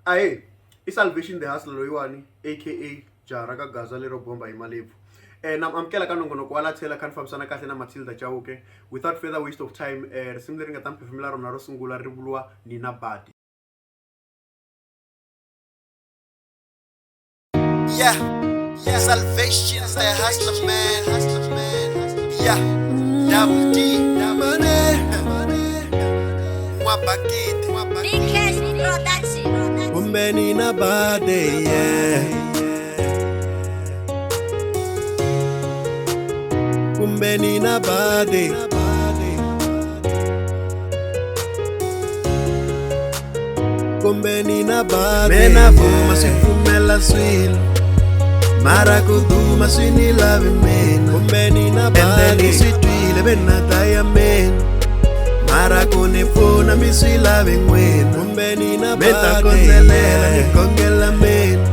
Aye, iSalvation the Hustler loyiwani aka Jara ka Gaza lero bomba hi Malebvu. Namamkela ka nongonoko wa la thela kha ni fambisana kahle na Matilda Chauke. Without further waste of time, risimu leri nga ta mi phefemula rona ro sungula ri vuriwa Nina Badi. Yeah, Salvation's the hustler man. Yeah, Double D, Mwapakiti. Big Cash Production. Kumbe Nina Badi, yeah. Kumbe Nina Badi. Kumbe Nina Badi. Mena vuma sifumela swilo. Mara kuduma swini lave mena. Kumbe Nina Badi. Sitwile benata ya mena. Mara kunifuna miswi lave ngwena. Kumbe Nina Badi. Beta konzelela nikongela mena.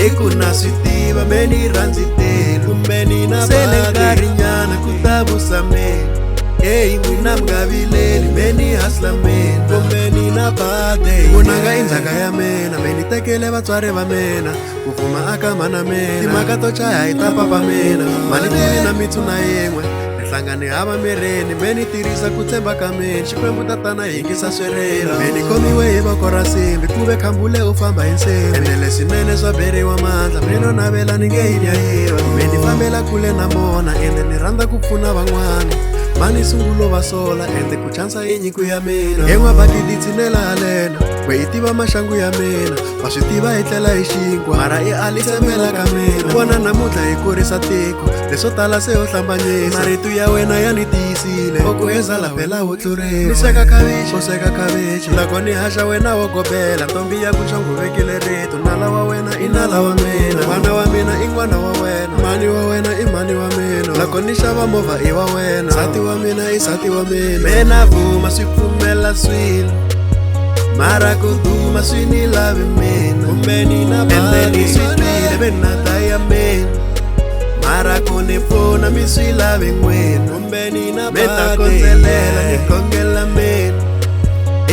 Ikuna sitiva meni ranzitela. Kumbe Nina Badi. Sele nkarinyana kutabusa mena. Hey, mwina mgavileli, meni hasla mena. Kumbe Nina Badi. Kunanga inzaka ya mena, meni tekele vatswari va mena. Kufuma aka mana mena, timaka to chaya itapa pa mena. Mani tili na mitsu na yengwe, nihlangane hava mireni. Meni tirisa kutsemba ka meni, xikwembu tatana hingisa swerela. Meni komiwe hi voko ra simbi, kuve khambule u famba hi nsimbi. Endele swinene swa beriwa mandla, meno navela ni nge hi dyayiva. Meni fambela kule na mona, ende ni rhandza ku pfuna van'wana. Mani sungulo va sola, ende ku chansa i nyiko ya mina. En'wa bakiti tshinela halena, we i tiva maxangu ya mina. Va swi tiva hi tlela hi xinkwa, mara i ali tsemela ka mina. Vona namuntlha hi kurisa tiko, leswo tala se ho hlambanyisa. Marito ya wena ya ni tiyisile, oko heza la phela wo tlurela. Ni sweka khavichi, wo sweka khavichi, loko ni haxa wena wo gobela. Ntombi ya ku chonguvekile rito, nala wa wena i nala wa mina. N'wana wa mina i n'wana wa wena, mani wa wena i mani wa mina. Loko ni xava movha i wa wena, nsati wa mina i nsati wa mina. Mena vuma swi pfumela swilo, mara kuduma swi ni lavi mina. Kumbe Nina Badi. Swi twile benata ya mina, mara kunifuna mi swi lavi ngwena. Kumbe Nina Badi. Beta konzelela nikongela mina.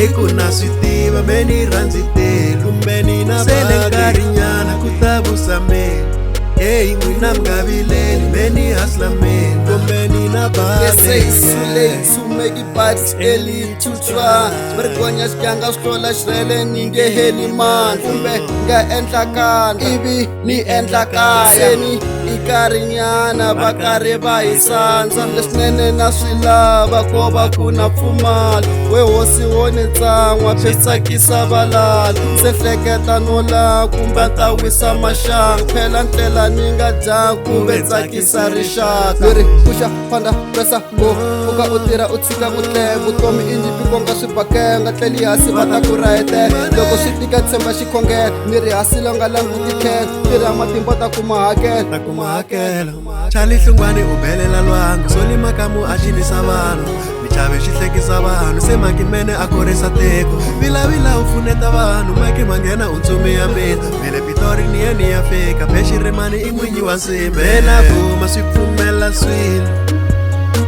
Ikuna swi tiva meni ranzitela. Kumbe Nina Badi. Sele nkarinyana kutabusa mina. Hey, mwina mgavileli, meni hasla mena. Kumbe Nina Badi. They say it's too late to make it, but it's early to try. Swibarikonya xiganga swihlola xirele ni nge heli mani. Kumbe nga endla kani, ivi ni endla kaya. Seni i karinyana va karhi va hi sandza. Leswinene na swi lava ko va ku na pfumalo. We hosi wo ni tsan'wa swi tsakisa valala. Se hleketa no la kumbe ta wisa maxanga. Phela ndlela ni nga dya kumbe tsakisa rixaka. Leri puxa phanda presa bo uka u tirha u tshika ku tlhe. Vutomi i nyipiko nga swi bakela, nga tleli hansi va ta ku rayete. Loko swi tika tshemba xikhongela, miri hansi la nga languti tlhela. Tirha matimba ta kuma hakela. Chali hlungwane u belela lwangu, soli makamu a cinisa vanhu. Michave xi hlekisa vanhu, se makimene a korisa tiko. Vilavila u pfuneta vanhu, maki manghena u ntsumi ya mina. Vele Pitori ni ye ni ya fika, Bexirimani i n'winyi wa nsimbi. Mena vuma swi pfumela swilo,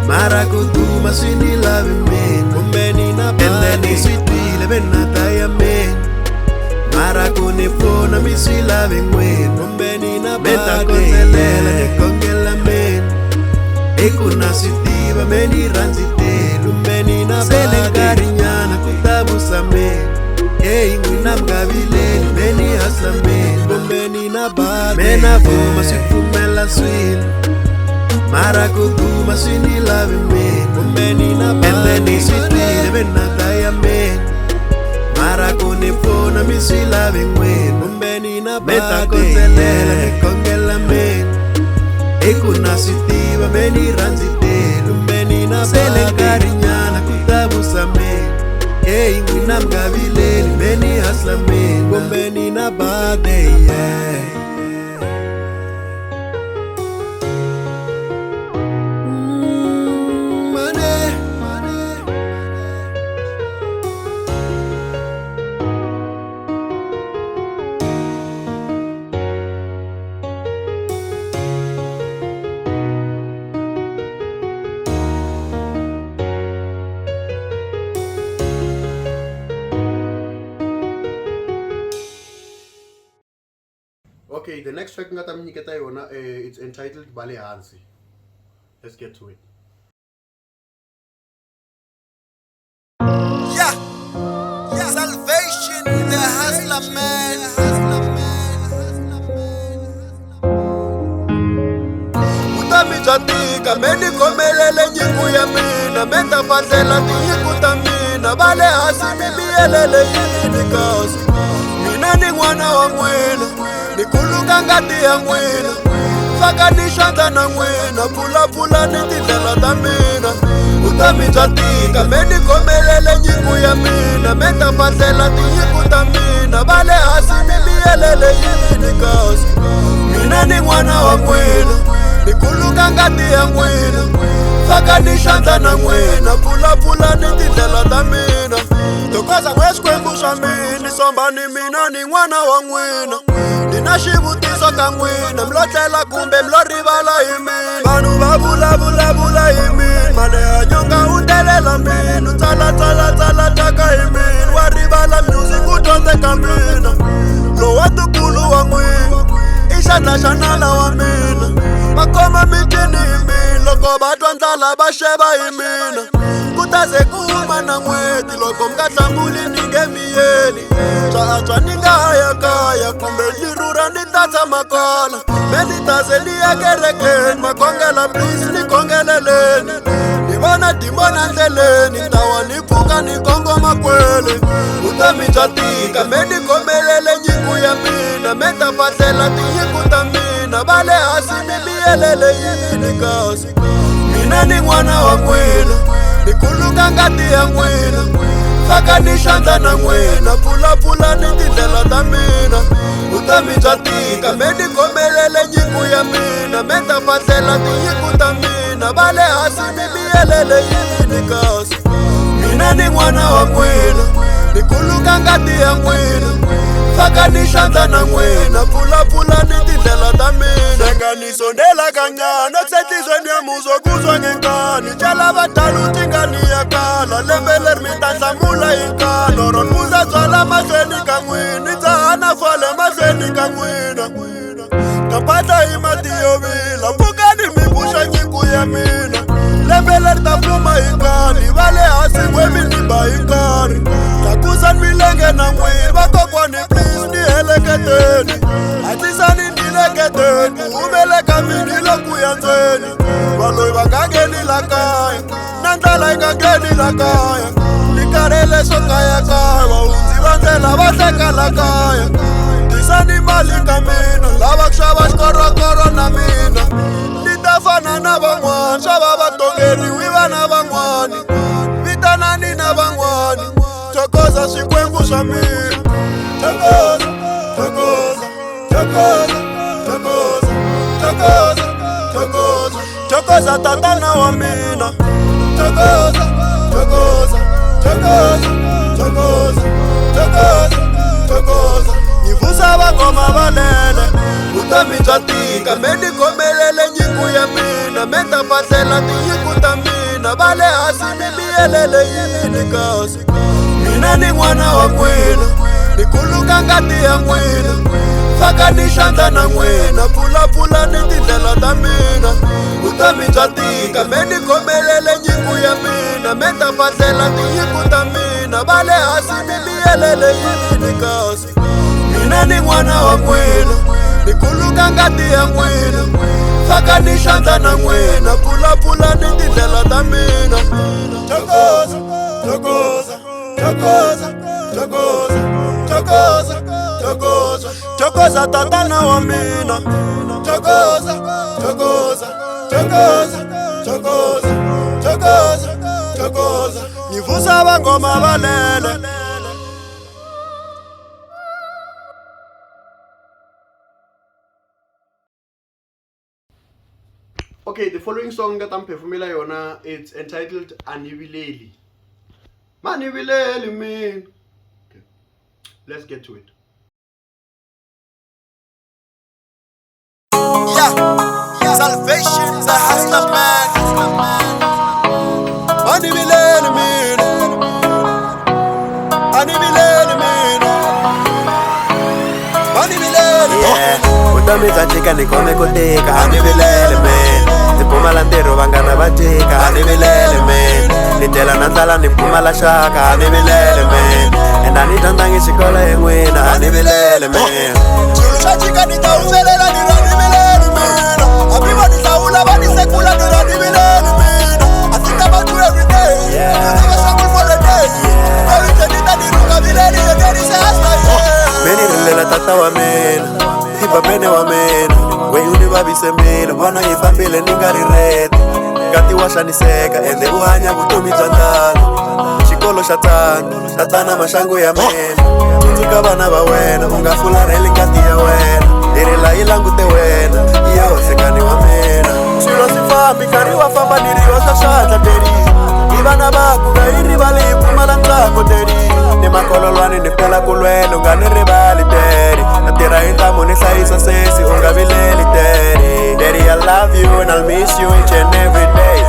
mara kuduma swi ni lavi mina. Kumbe Nina Badi. Endeni swi twile benata ya mina, mara kunifuna mi swi lavi ngwena. Kumbe Nina Badi. Beta konzelela nikongela mina. Ikuna swi tiva meni ranzitela. Kumbe Nina Badi. Sele nkarinyana kutabusa mina. Hey, mwina mgavileli, meni hasla mina. Kumbe Nina Badi. Mena vuma swi pfumela swilo, mara kuduma swi ni lavi mina. Kumbe Nina Badi. Endeni swi twile benata ya mina, mara kunifuna mi swi lavi ngwena. Kumbe Nina Badi. Beta konzelela nikongela mina. Ikuna swi tiva meni ranzitela. Kumbe Nina Badi. Sele nkarinyana kutabusa mina. Hey, mwina mgavileli, meni hasla mina. Kumbe Nina Badi, yeah. Okay, the next track ngata mnyiketa yona it's entitled Bale Hansi. Let's get to it. Yeah, yeah. Salvation, the hustler man. Utami jatika, meni komelele nyiku ya mina, menta fazela tiyiku tamina, bale hasi mimielele yini kasi. Mina ni mwana wa mwena, ni kuluka ngati ya mwena, faka ni shanta na mwena, pula pula ni tindela tamina. Utami jatika, meni komelele nyiku ya mina, menta fazela tiyiku tamina, bale hasi mimielele yini kasi. Mina ni mwana wa mwena, ni kuluka ngati ya mwena, faka ni shanta na mwena, pula pula ni tindela tamina. Tokoza mwesikwembu swa mini, somba ni mina ni mwana wa mwena. Nina xivutiso ka n'wina, mlotlela kumbe mlorivala hi mina. Vanhu va vulavula hi mina, mali ya nyonga u telela mina. Tsala taka hi mina, wa rivala music u dyondzeka mina. Lowa tukulu wa n'wina, i xandla xa nala wa mina. Va khoma mitini hi mina, loko va twa ndlala va xeva hi mina. Ku ta ze ku huma na n'weti, loko mga hlambuli ni nge miyeli. Swa antswa ni nga haya kaya, kumbe ni rhurha ni ta tshama kwala. Me ni ta ze ni ya kerekeni, makhongela please ni khongeleleni. Ni vona dimona ndleleni, ni tawa ni pfuka ni kongoma kwele. Utami bya tika, me ni komelele nyiku ya mina, me ta fahlela tinyiku ta mina. Bale hasi mi miyelele yini kasi. Mina ni n'wana wa n'wina, ni kuluka ngati ya n'wina, faka ni xandla na n'wina, pula ni tindlela ta mina. Utami bya tika, me ni komelele nyiku ya mina, me ta fahlela tinyiku ta mina. Bale hasi mi miyelele yini kasi. Mina ni n'wana wa n'wina, ni kuluka ngati ya n'wina, faka ni xandla na n'wina, pula ni tindlela ta mina. Senga ni sondela kancane, eksenhlizweni ya muzo kuzwa ngenkani. Tshela vadala utingani ya kala, lembe leri mi ta hlamula hi nkalo. Ron muza byala mahlweni ka n'wina, tsahana fale mahlweni ka n'wina. Kapata hi mati yo vila, pfukani mi pfuxa nyiku ya mina. Lembe leri ta fuma hi nkani, va le hansi ngwemi ni ba hi nkarhi. Tlakusani milenge na n'wina, vakokwani please ni heleketeni. Hatlisani ni leketeni, ku humele ka mina hi loku ya ndzeni. Valoyi va nga ngheni la kaya, na ndlala yi nga ngheni la kaya. Ni karhele swo kayakaya, vahundzi va ndlela va hleka la kaya. Tisani mali ka mina, lava ku xava xikorokoro na mina. Ni ta fana na van'wani, xava vatongeriwi vana van'wani. Vitanani na van'wani, thokoza swikwembu swa mina. Thokoza, thokoza, thokoza, thokoza, thokoza, thokoza, thokoza tatana wa mina. Thokoza, thokoza, thokoza, thokoza, thokoza, thokoza. Nyivusa vangoma valele, utami bya tika, me ni komelele nyiku ya mina, me ta fahlela tinyiku ta mina. Bale hasi mi miyelele yini kasi. Mina ni n'wana wa n'wina, ni kuluka ngati ya n'wina, faka ni xandla na n'wina, pula ni tindlela ta mina. Utami bya tika, me ni komelele nyiku ya mina, me ta fahlela tinyiku ta mina. Bale hasi mi miyelele yini kasi. Mina ni n'wana wa n'wina, ni kuluka ngati ya n'wina, faka ni xandla na n'wina, pula ni tindlela ta mina. Thokoza, thokoza, thokoza, thokoza, thokoza, thokoza, thokoza tatana wa mina. Thokoza, thokoza, thokoza, thokoza, thokoza, thokoza. Nyivusa vangoma valele. Okay, the following song that I'm performing yona, it's entitled Anivileli. Manivileli man. Okay. Let's get to it. Yeah, salvation, the hustler man. Anivileli man, anivileli man, anivileli man. vutomi bya tika ni khome ku tika a ni vilele man ndzi pfumala ntirho vanghana va tika a ni vilele man ni tela na ndlala ni pfumala xaka a ni vilele man ende a ni dyondzangi xikolo hi n'wina a ni vilele man swilo swa chika ni ta humelela ni ra ni vilele mina hambi va ni hlawula va ni sekula ni ra ni vilele mina I think about you every day you never struggle for a day every day ni ta ni runga vilele you get it as my meni rilela tata wa mina hipa pene wa mina we uni vavise mina vana hi fambile ni nga ri rete ngati wa xaniseka ende u hanya vutomi bya ndlala xikolo xa tsanga tatana maxangu ya mina tsundzuka vana va wena u nga fularheli ngati ya wena hi rila yi langute wena i ya hosekani wa mina swilo swi fambi nkarhi wa famba ni riwa swa swandla teri hi vana vaku nga yi rivali hi pfumala ntsako teri ni makololwani ni pela ku lwela u nga ni rivali teri na tirha hi ntamu ni hlayisa sesi u nga vileli teri Daddy, I love you and I'll miss you each and every day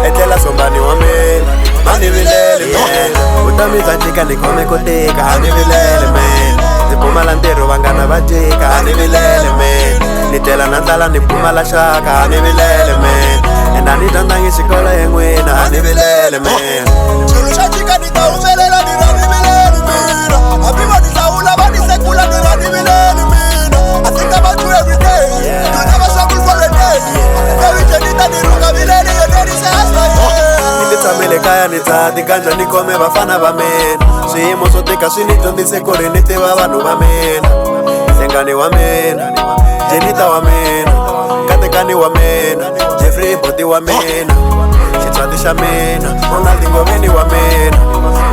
etlela sombani wa mina a ni vileli man vutomi bya tika ni khome ku tika a ni vileli man ndzi pfumala ntirho vanghana va tika a ni vileli man ni tela na ndlala ni pfumala xaka a ni vileli man ende a ni dyondzangi xikolo hi n'wina a ni vileli man swilo swa chika ni ta humelela ni ra ni vilele mina hambi va ni hlawula va ni sekula ni ra ni vilele mina I think about you every day you never struggle for a day every day ni ta ni runga vilele you get it as my ni ti tshamele kaya ni tsati ganja ni khome vafana va mina swiyimo swo tika swi ni dyondzise ku ri ni tiva vanhu va mina Sengani wa mina Jenita wa mina Katekani wa mina Jeffrey Boti wa mina Chitswati xa mina Ronaldinho Veni wa mina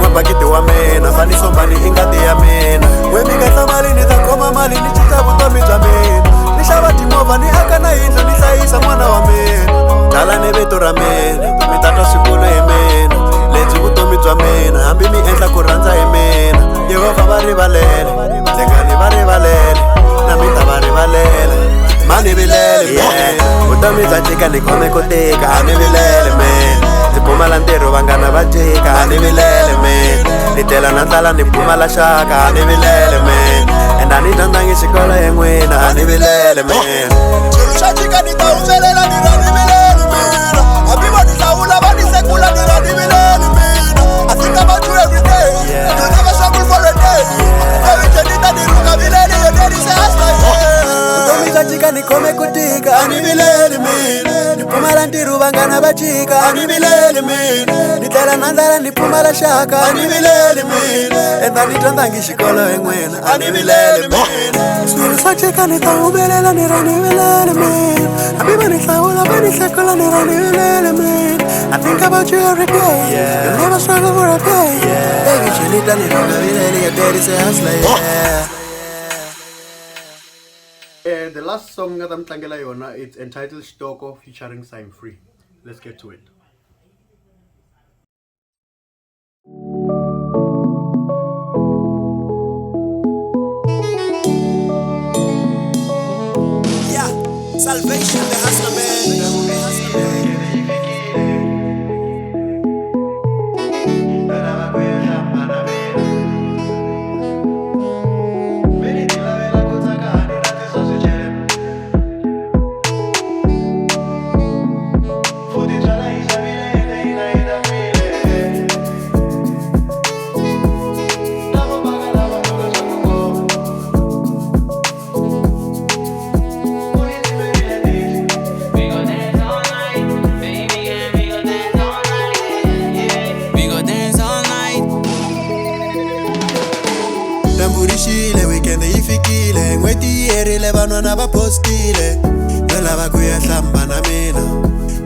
Mwabakiti wa mina Fani Sombani ingati ya mina Wemikahla mali ni ta koma mali ni chita vutomi bya mina ni xava timovha ni aka na yindlu ni hlayisa n'wana wa mina tala ni vito ra mina mi tatwa swikulu hi mina lebyi vutomi bya mina hambi mi endla ku rhandza hi mina Yehova va rivalele Ndzengani va rivalele na mi ta va rivalela ma ni vilele man vutomi bya tika ni khome ku tika a ni vilele man ndzi pfumala ntirho vanghana va tika a ni vilele man ni tela na ndlala ni pfumala xaka a ni vilele man ende a ni dyondzangi xikolo hi n'wina a ni vilele man swilo swa chika ni ta humelela ni ra ni vilele mina hambi va ni hlawula va ni sekula ni ra ni vilele mina I think about you every day you never struggle for a day every day ni ta ni runga vilele you get it as my vutomi bya tika ni khome ku tika a ni vileli mina ni pfumala ntirho vanghana va chika a ni vileli mina ni tlela na ndlala ni pfumala xaka a ni vileli mina enda ni dyondzangi xikolo hi n'wina a ni vileli mina swilo swa chika ni ta humelela ni ra ni vileli mina hambi va ni hlawula va ni hlekula ni ra ni vileli mina I think about you every day you never struggle for a day baby chelita ni ronga vileli your daddy say hustler yeah The last song that I'm tlangela yona, it's entitled Stoko featuring Sign Free. Let's get to it. Yeah, Salvation, the hustler man. Weekend ifikile n'weti yerile van'wana va postile no lava ku ya hlamba na mina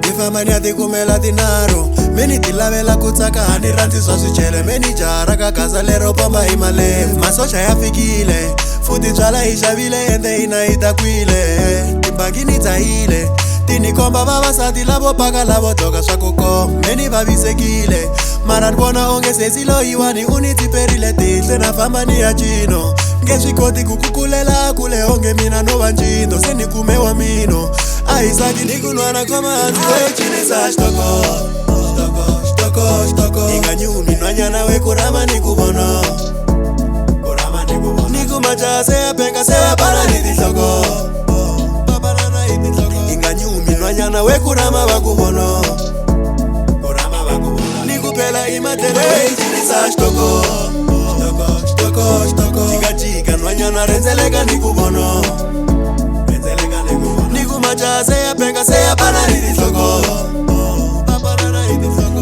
ni famba ni ya tikumela tinaro me ni ti lavela ku tsaka ni rhandzi swa swicele me ni jara ka gaza lero pomba hi malembe masocha ya fikile futhi byala hi xavile ende hina hi takwile timbagi ni dzahile tini komba vavasati lavo paka lavo dzoka swa ku koma me ni vavisekile mara ni vona onge sesi loyiwani u ni tsiperile tihle na famba ni ya cino nge swi koti ku kukulela kule onge mina no va ncindo se ni kume wa mino a hi sati ni ku nwana khoma hansi we cinisa xitoko xitoko hi nga nyumi nhwanyana we ku rama ni ku vona ni ku majaha se ya penga se ya bala ni tinhloko nhwana wekurama vakuvono nikupela imatele weichirisa xitoko chikachika nhwanyana rhendzeleka nikuvono nikumacha seyapeka seyapana ririhloko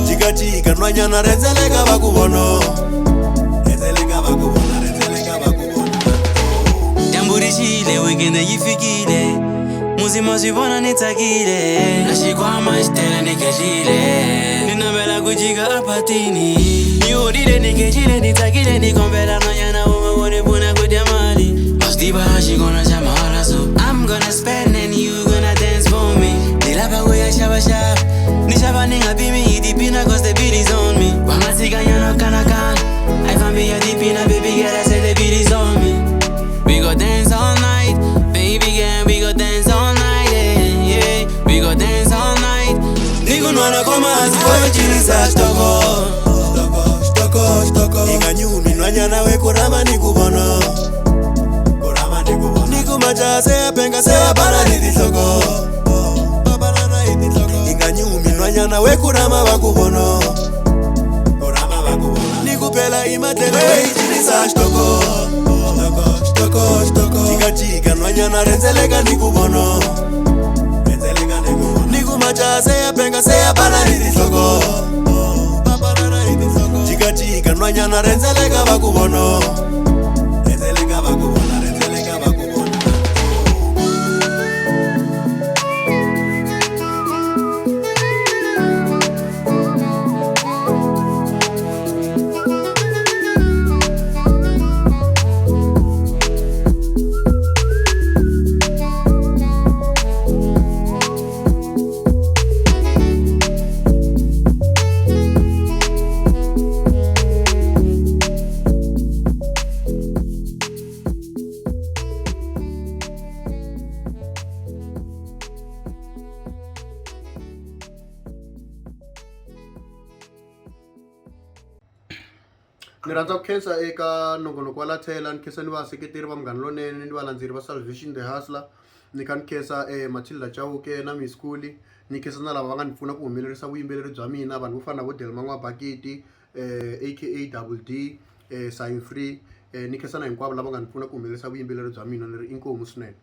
chikachika nhwanyana rhendzeleka vakuvono Tamburishile weekend yifikile muzima sivona nitsakile nashikwama xitele nikexile ninavela kujika apatini niurile nikexile nitsakile nikombela nhwanyana umewone pfuna kudya mali mastiva xikona xa mahala so I'm gonna spend and you gonna dance for me nilava kuya xavaxava ni xava ni nga pimi hi tiphina cause the beat is on me va nga tsikanyana kanakana a yi fambi ya tiphina baby girl I said the beat is on me. We go dance all night, baby girl, we go dance all night, yeah, yeah. We go dance all night. nikunwana komazi kochirisa xitoko inganyumi nhwanyana wekurama nikuvono nikumacha seyapenga seyapana ririhloko inganyumi nhwanyana wekurama vakuvono nikupela imatele weichirisa xitoko chikachika nhwanyana rhendzeleka nikuvono nikumacha seyapenga seyapana ririhloko chikachika nhwanyana rhendzeleka vakuvono Ni rhandza ku khensa eka nongonoko wa la thela ni khensa ni vaseketeri va Munghana Lonene ni valandzeri va Salvation the Hustler ni kha ni khensa Matilda Chauke na Miss Khuli ni khensa na lava va nga ni pfuna ku humelerisa vuyimbeleri bya mina vanhu vo fana na vo Delmangwa Bakiti aka Double D Sign Free ni khensa na hinkwavo lava nga ni pfuna ku humelerisa vuyimbeleri bya mina ni ri inkomu swinene.